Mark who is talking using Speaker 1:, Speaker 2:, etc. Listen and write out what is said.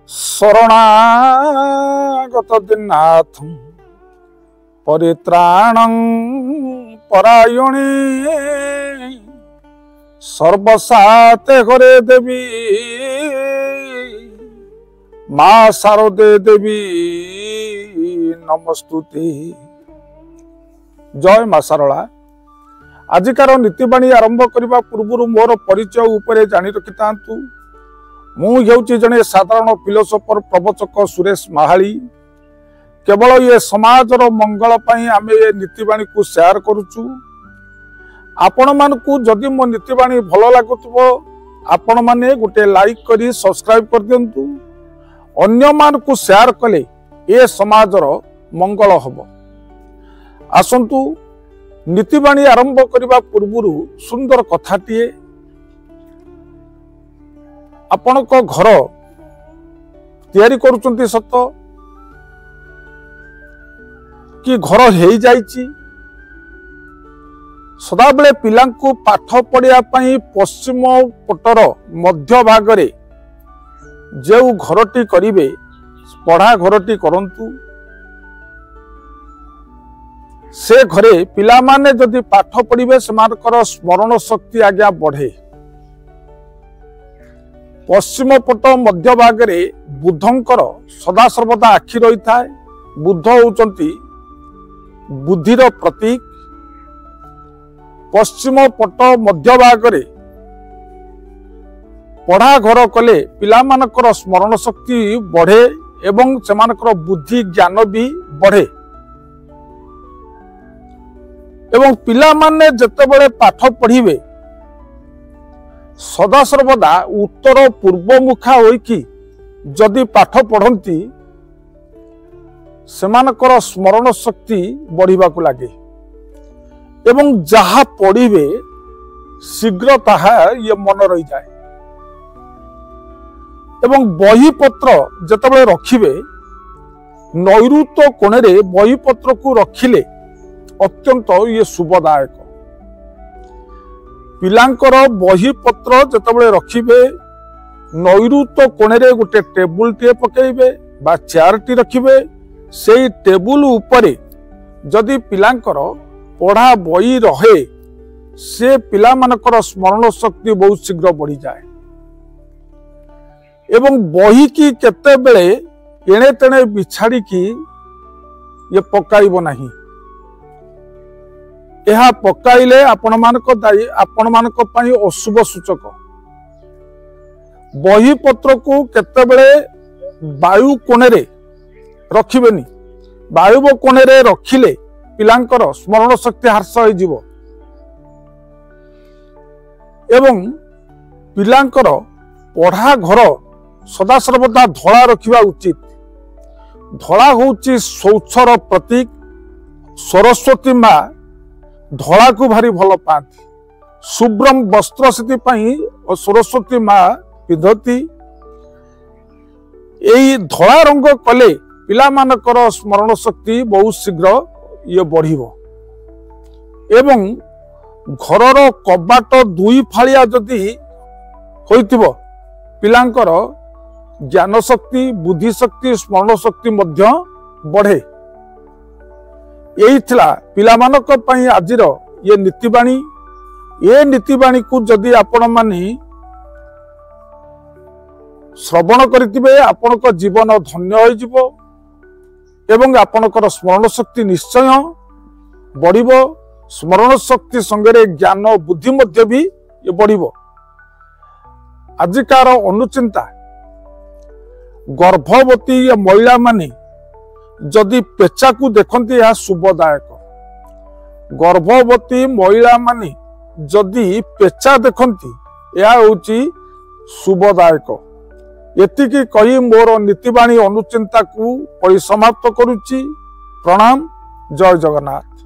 Speaker 1: शरणागत दीनाथ परित्राणं परायणे सर्वसाते घरे देवी माँ शारदे देवी नमस्तुते। जय माँ शारदा। आजिकार नीतिबाणी आरंभ करने पूर्व मोर परिचय उपरे जानी रखिथांतु। मुझे जड़े साधारण फिलोसोफर प्रवचक सुरेश महाली। केवल ये समाजर मंगल आम ये नीतिबाणी को शेयर करुचु। आपण मानकु जदि मो नीतिबाणी भल लागुथबो आपण माने गोटे लाइक करी सब्सक्राइब कर दियंतु। अन्य मानकु शेयर कले ए समाजर मंगल हबो। आसंतु नीतिबाणी आरंभ करने पूर्व सुंदर कथाटीए। आपण को घर तैयारी करुचंती सत कि घर हो जाइछि। सदाबले पिलांकु पाठ पढ़िया पई पश्चिम पटर मध्य भागरे जो घरटी करिवे पढ़ा घरटी करंतु। से घरे पिला माने जदि पाठ पढ़िवे सेमानकर स्मरण शक्ति आज्ञा बढ़े। पश्चिम पट मध्य भागरे बुद्धंकर सदा सर्वदा आखि रही थाए। बुद्ध होउचंती बुद्धिर प्रतीक। पश्चिम पट मध्य भागरे पढ़ा घर कले पिला मानकर स्मरण शक्ति बढ़े एवं सेमानकर बुद्धि ज्ञान भी बढ़े। एवं पिला माने जेतेबेले पाठ पढ़िवे सदा सर्वदा उत्तर पूर्व मुखा होइकी जदि पाठ पढ़ंती सेमानकर स्मरण शक्ति बढ़िबा को लागे एवं जहा पढ़िवे शीघ्र ताहा ये मन रही जाए। एवं बही पत्र जेतेबेले रखिबे नैऋत्य कोणे बही पत्र को रखिले अत्यंत ये शुभदायक। पिलांकर बही पत्र जेतेबेले रखिबे नैऋत्य कोणे गोटे टेबुल टे पकेइबे बा चेयर टी रखिबे। सेई टेबुल उपरे जदि पिलांकर पढ़ा बही रहे से पिला मानकर स्मरण शक्ति बहुत शीघ्र बढ़ी जाए। एवं बही की केतेबेले एणे तेणे बिछाड़ी की ये पकाइबो नहीं। यह पकाइले आपण मानक पई अशुभ सूचक। बही पत्र को केतेबेले वायु कोणे रखिबेनी। वायु कोणे रखिले पिलांकर स्मरण शक्ति ह्रास हो जिवो। एवं पिलांकर पढ़ा घर सदा सर्वदा धड़ा रखिबा उचित। धड़ा होउची शौचर प्रतीक। सरस्वती माँ धड़ा को भारी भल पाती। शुभ्रम वस्त्र से सरस्वती माँ पिंधती। यही धड़ा रंग कले पिला मानकर स्मरण शक्ति बहुत शीघ्र ये बढ़िबो। एवं घरर कबाट दुई फालिया जदि होइतिबो पिलांकर ज्ञान शक्ति बुद्धि शक्ति स्मरण शक्ति मध्य बढ़े। यही थिला पिला मानक पई आजिर ये नीतिबाणी। ये नीतिबाणी को जदि आपण माने श्रवण करितिबे आपनक जीवन धन्य हो जिवो एवं आपनकर स्मरण शक्ति निश्चय बढ़िबो। स्मरण शक्ति संगे ज्ञान बुद्धि मध्य भी ये बढ़िबो। आजिकार अनुचिंता गर्भवती महिला माने जदि पेचा को देखती यह शुभदायक। गर्भवती महिला माने जदि पेचा देखती यह होची शुभदायक। एतिकी कही मोर नीतिबाणी अनुचिंता को परिसमाप्त करुच्ची। प्रणाम। जय जगन्नाथ।